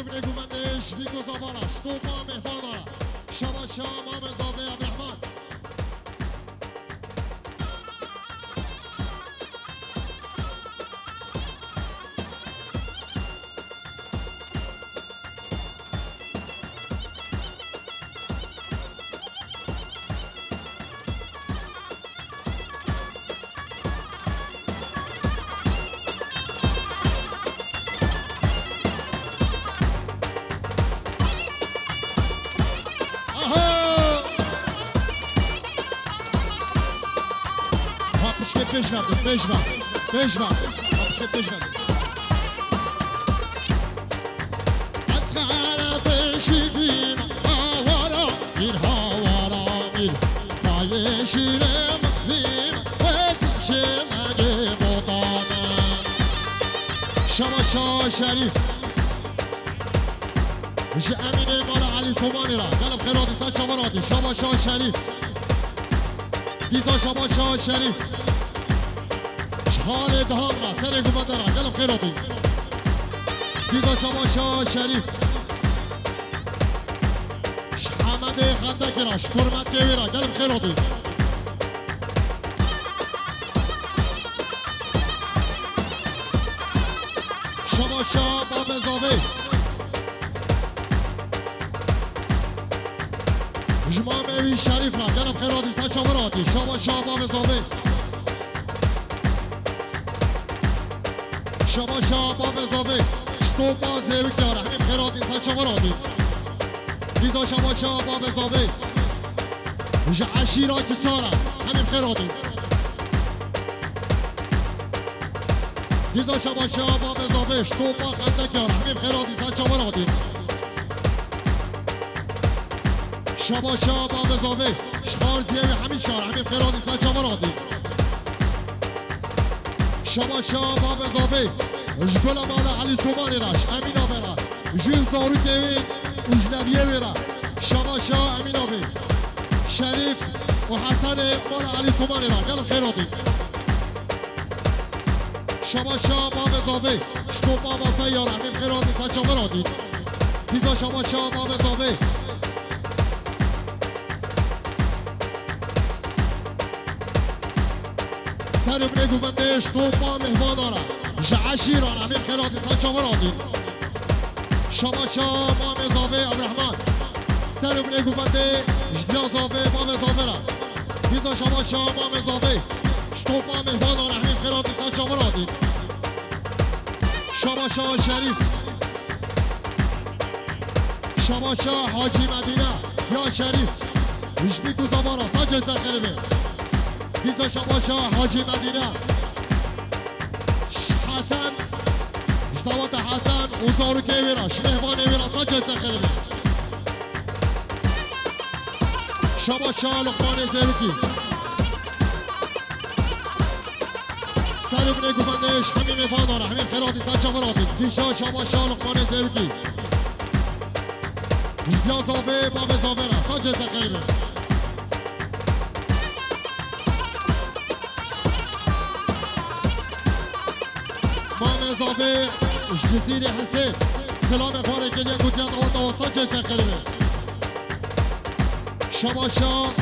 سر بنگو مندش بیگو زبانش تو ما مهمانارا شما شما مزاوی عبدالرحمن بشمع حبشت بشمع از خلف شیفیم هاورا میر پای شیر مسلم و شمعه بودانم شما شاه شریف میشه امین مال علی سومانی را قلب خیراتی سد شماراتی شما شاه شریف دیزا شما شاه شریف حال دهان را سر گوبنده را قلب خیراتی دیزا شما شاه شریف حمد خندک را شکرمت گوی را قلب خیراتی شما شاه باب زاوی جماموی شریف را قلب خیراتی سد شماراتی شما شاه باب زاوی شما شاه باب زاوی شتو بازه بکیاره همین خیراتی سد شماراتی دیزا شما شاه باب زاوی عشیرا که چاره همین خیراتی دیزا شما شاه باب زاوی شتو با خنده کیاره همین خیراتی سد شماراتی شما شاه باب زاوی شخار زیوی همین شکاره همین خیراتی سد شماراتی شما شاه باب زاوی جگل مال علی سومانی راش امین آبرا جون زارو کهوی اجنبیه بیرا شما شاه امین آبی شریف و حسن مال علی سومانی را قلب خیراتی شما شاه باب زاوی شتو بابا فیار امین خیراتی سد شماراتی دیزا شما شاه باب زاوی سر بنگو بندش تو با مهمانارا عشیران امین خیراتی سد شماراتی شما شاه باب زاوی عبدالرحمن سر بنگو بنده جدیا زاوی باب زاوی را دیزا شما شاه باب زاوی شتو با مهمانارا امین خیراتی سد شماراتی شما شاه شریف شما شاه حاجی مدینه یا شریف اشبیکو زبارا سجه زخربه دیزا شما شاه حاجی مدینه حسن اشتوات حسن اوزارو که ویراش مهمان ویراش سجه زخربه شما شاه لقمان زیرکی سر بنه گوبندش همین مهمان داره همین خیراتی سد شماراتی دیشا شما شاه لقمان زیرکی اشتیا زاوه باب زاوه را سجه زخربه اضافه جزیره حسین سلام فارگلیه گوتیان آورده و سجه زخربه شما شاه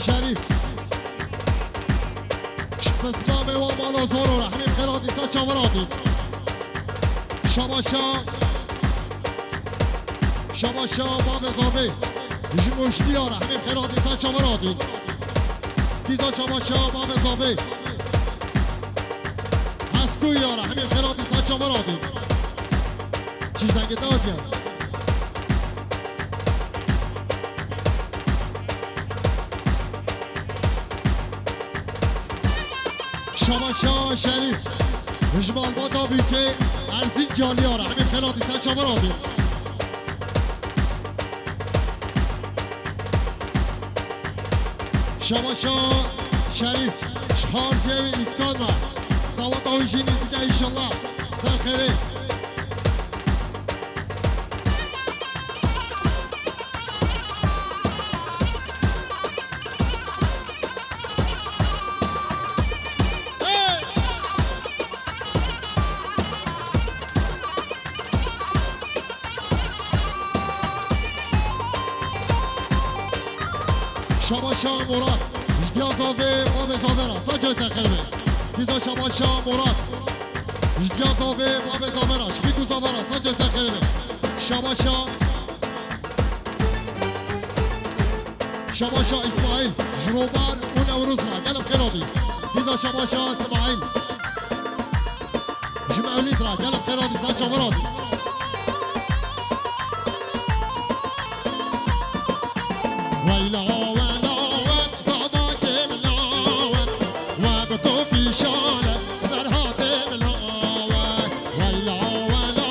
شریف شپسمام و مالا زورو را همین خیراتی سد شماراتی شما شاه باب اضافه جمشتی را همین خیراتی سد شماراتی دیزا شما شاه باب اضافه یاره همین خیراتی سد شماراتی چیز نگه داد کرد شما شاه شریف اجمال با دابی که ارزین جالی آره همین خیراتی سد شماراتی شما شاه شریف شخار زیوی اسکان را دعوت آویشی نیزی که ایشالله سر خیره شباشا مراد اجتیازاوی باب زاورا ساجا سخربه دیزا شباشا مراد اجتیازاوی باب زاورا شبیکو زاورا ساجا سخربه شباشا شباشا اسماعیل جروبان و نوروزنا قلب خیرادی دیزا شباشا اسماعیل جمعولیت را قلب خیرادی ساجا مرادی ويلا ولا صباك ملاوان وابكو في شالة فرهات ملاوان ويلا ولا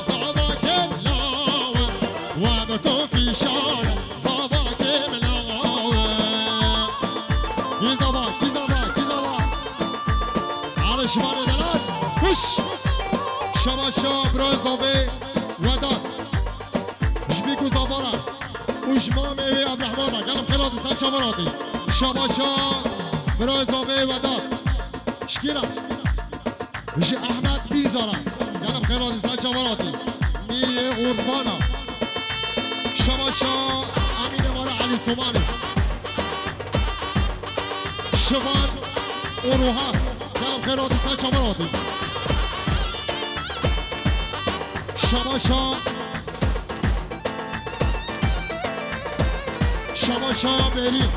صباك ملاوان وابكو في شالة صباك ملاوان يزباك يزباك يزباك على شمال دلال وش شباشا برازوبي وداد جبيكو زبارة وجمام اوی عبدالرحمن قلب خیراتی سن چامراتی شباشا برای زاوه وداد شکیرا بشی احمد بیزارا قلب خیراتی سن چامراتی میره قربانا شباشا امین مارا علی سومانی شوان اروها قلب خیراتی سن چامراتی شباشا شباشا برلین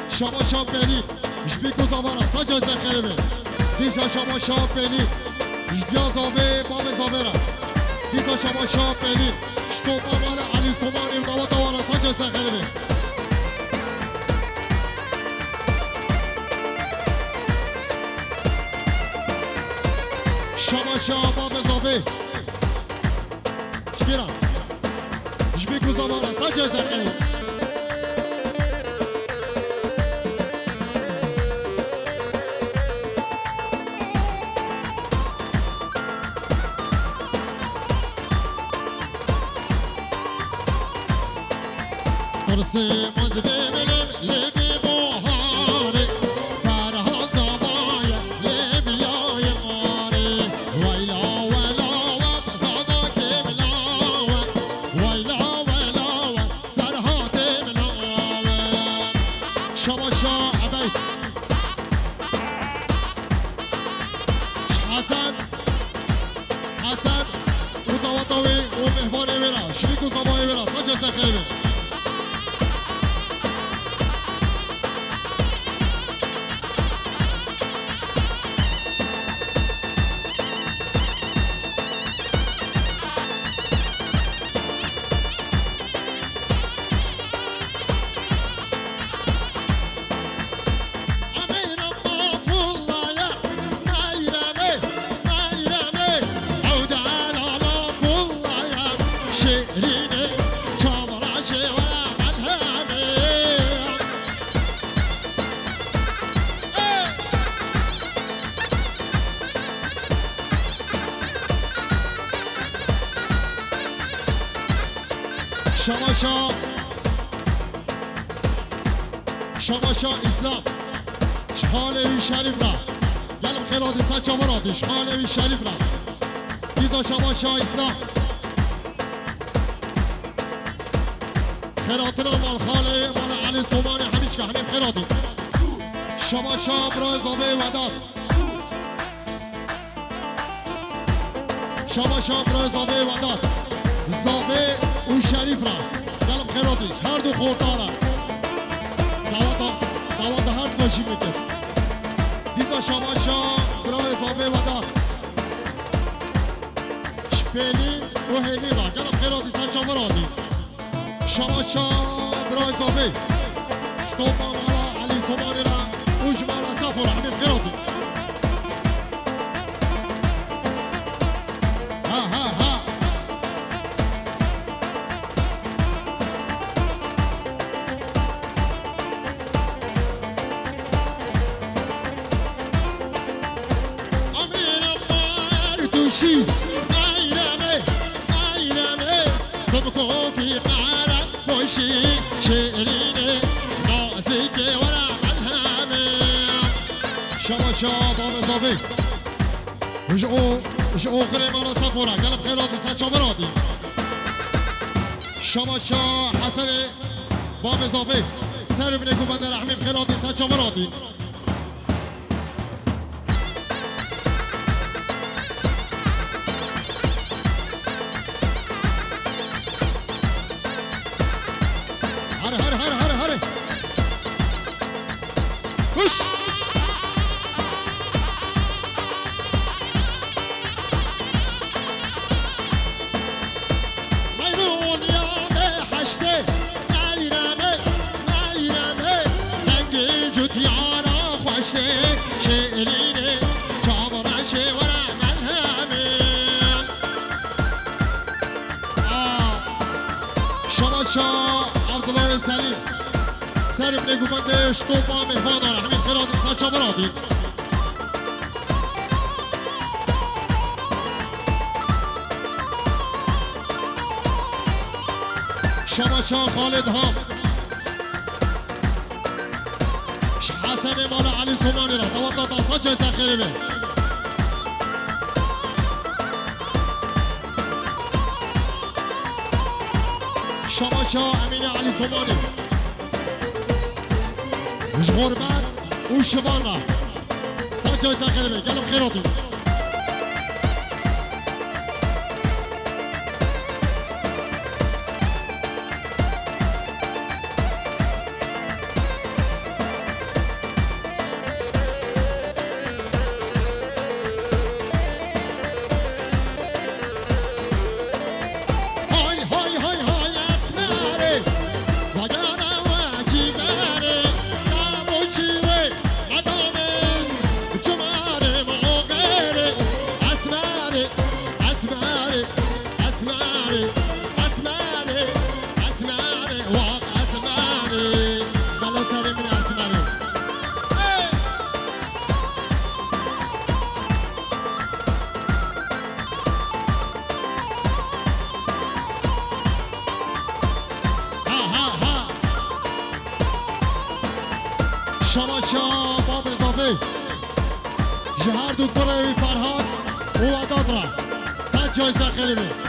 شباشا برلین جبیکو زاورا ساجا زخربه دیزا شباشا برلین جدیازاوه باب زاورا دیزا شباشا برلین شتوپا مال علی سومانی و داوات وارا ساجا زخربه شباشا باب زاوه شکیرا جبيكو زبارة ساجا زخربه ترسي مزبي ملم لبي بوهاري فرها زبايا لبي يا يماري ويلا ولا وبزادك ملاوة ويلا شباشا عبيد حسن وطوطوي ومهفاني ورا شبيكو صباي ورا ساجا سخربه شباشا اسلام شحالوی شریف را گلم خیراتی سچا مرادی شحالوی شریف را دیزا شباشا اسلام خیراتنا مال خاله مال علی سومانی همیش که همین خیراتی شباشا برای زاوه وداد شباشا برای زاوه وداد زاوه اون شریف را گلم خیراتیش هر دو خوردارا دوات هر باشی میکش دیزا شباشا برای زاوه وداد شپلین و هیلی را گلم خیراتی سنچا مرادی شباشا برای زاوه شتوپا مالا علی سومانی را اوش مالا سفر همین خیراتی شي ايرامي تبقوا في قارة وشي شيريني نازك ورا ملهمي شباب صافي رجعوا خلي مرة صفورة قلب خيراتي ساتشا مرادي شباشا حسني با اضافه سر بینه گوبند رحمیم خیراتی سچاوراتی هره وش میرون یامه حشته نیرمه دنگی جوتیانا خوشته شعرینه چاورا شورا ملهمه شما عبدالله سلیم سر بینه گوبنده شتوپا مهمان داره همین خیرات سچا برادی شما شاه خالد ها حسن مال علی سومانی را دوات داستا جای سخیری به شما شاه امین علی سومانی مش غربت و شبانا سر جای سخیری به گلم خیراتون شما شاه با اضافه جهر دکتر فرهاد و وداد را صد جایزه خیلی بید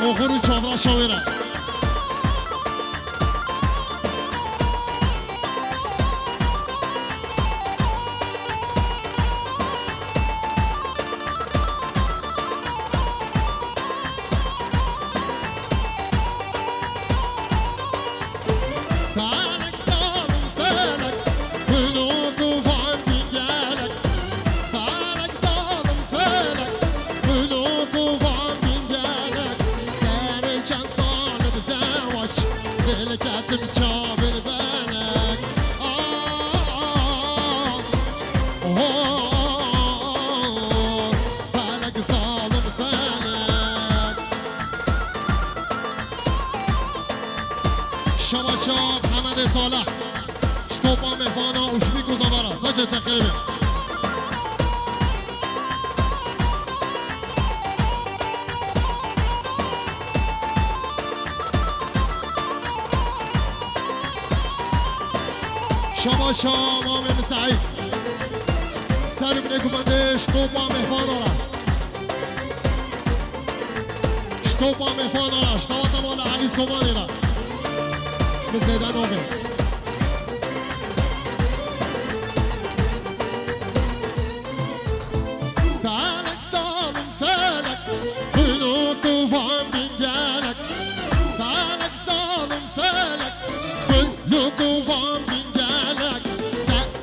آخر چهار شاوره شما شاه حمد صالح شتوپا مهوانا اوشبی گزاورا ساجه تخریبه شما شاه مامن سعید سر بینه گوبنده شتوپا مهوانا را شتوپا مهوانا را شتوات مال علی سومانی را بزیدن آقه فلک سالم فلک بلو توفان بینگلک فلک سالم فلک بلو توفان بینگلک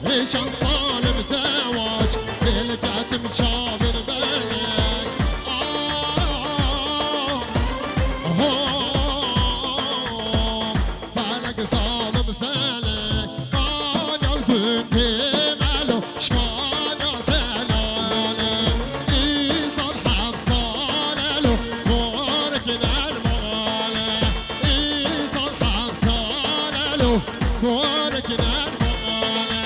سرشان سالم زواج دلکتم چاور بلک فلک سالم فلک كونك نرماله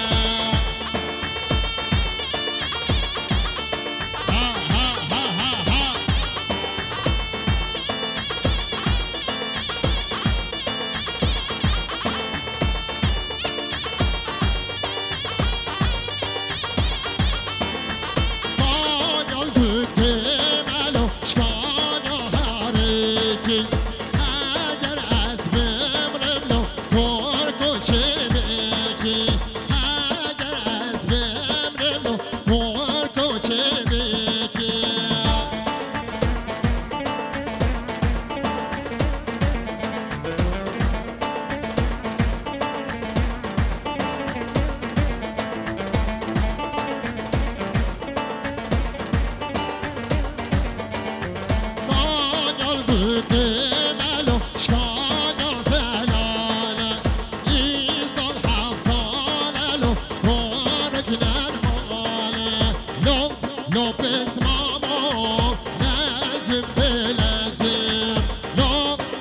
ها ها ها ها ها قانال گوته ملو شکانا هرکی اگر از بمرم نو ترکو چه بکی اگر از بمرم نو ترکو چه بکی قانال گوته ملو شکانا زلاله ایزال حفظاله لو ترک نرماله لو بزمامو لازم بلازم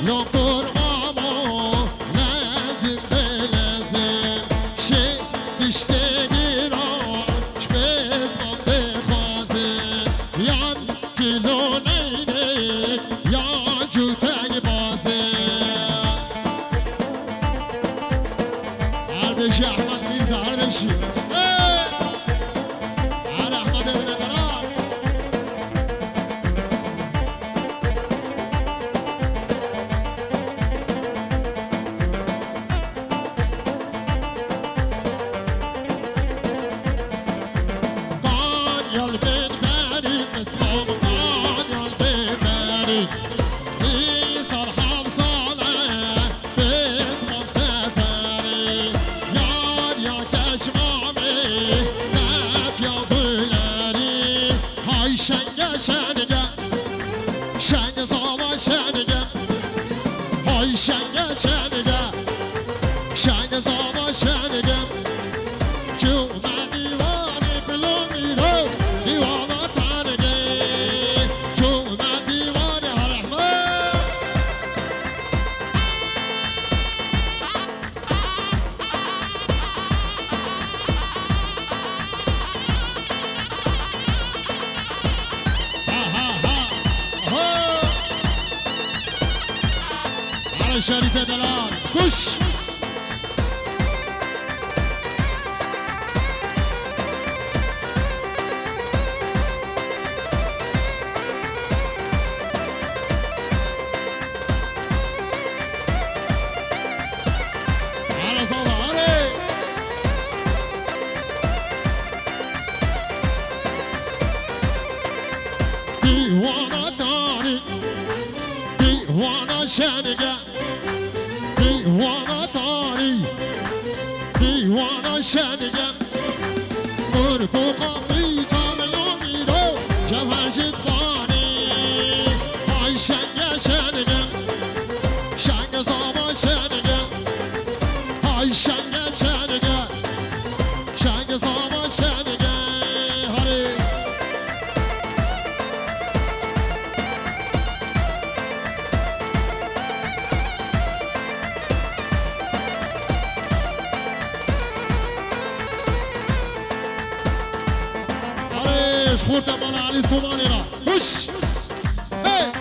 لو قرمامو لازم بلازم شي تشتغي روش بزمام بخوازم يان كيلو نينك يا جوتاي بازم عربشي احمد ميرزا عربشي على احمد بن دلال قانيال بالباري اسمهم قانيال بالباري إيصال حفصالة باسمهم سفاري يار يا كشمامي كاف يا بلاري هاي شنقة شنقة شنقة صوبة شنقة هاي شنقة شنقة شنقة صوبة شنقة شو ما ديواني بلومي رو ديوانا تانقي شو ما ديواني هالرحمن ها ها ها هو على شريف دلال كش على صبا علي ديوانا تاني ديوانا شنقة ديوانا تاني ديوانا شنقة مركو قمري كاملو ميرو جوهر جدواني هاي شنقة شنقة شنقة صابا شنقة هاي شنقة شنقة شنقة صابا شنقة هري هريش خورتا مال علي الصومالي را وش هي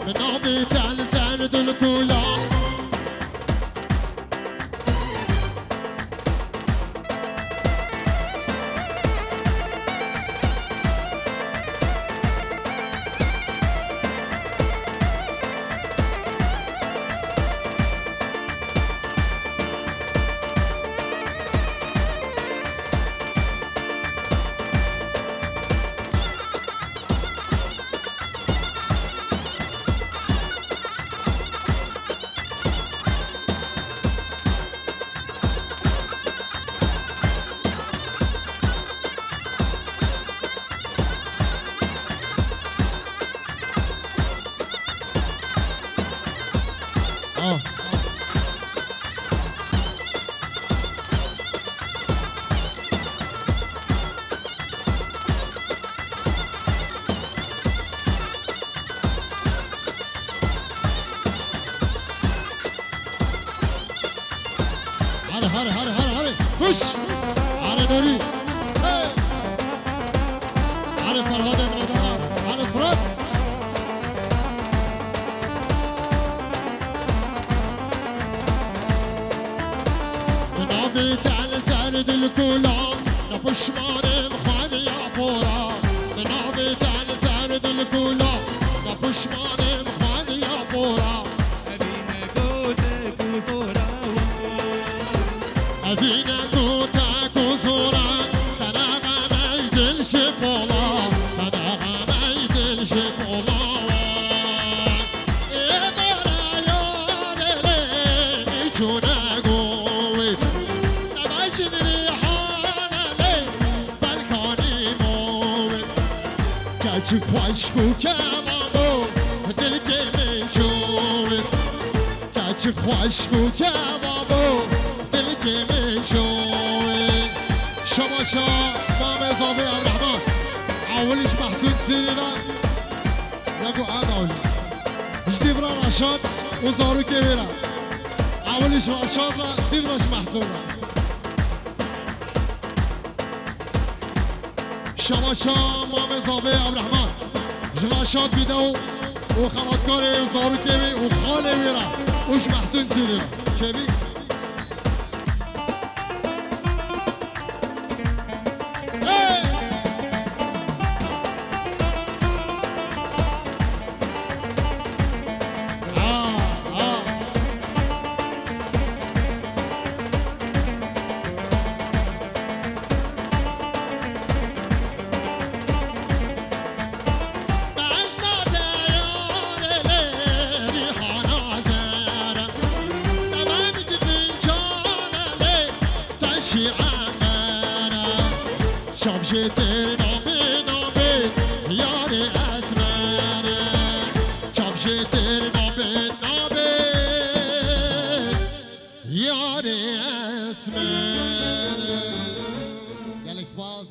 من نومي تعال سند الكولا هره خوش هره نوری هره فرهاد امردار هره فراد ناوی تل زرد الکلام نپشمانم خانه یا پورا ناوی تل زرد الکلام نپشمانم خانه یا پورا أبينا كوتا كوزورا تناغا ميدل شبولا تناغا ميدل شبولا إبرا يالي ميشونا قوي نباشن ريحانا لي بالخاني موي كاجك واشكو كامامو دلتي ميشوي كاجك واشكو كامامو میشوی شما شا مام اضافه عبدالرحمن اولش محسود زیرینا نگو عاد اولی جدی برا رشاد و زارو که بیرا اولش رشاد را دیگرش محسود را شما شا مام اضافه عبدالرحمن رشاد بیده و خماتکار و زارو که بی و خاله بیرا وش محسود زیرینا چه بی؟ شمشتر نامه نامه یار اسمره شمشتر نامه نامه یار اسمره گلکس باز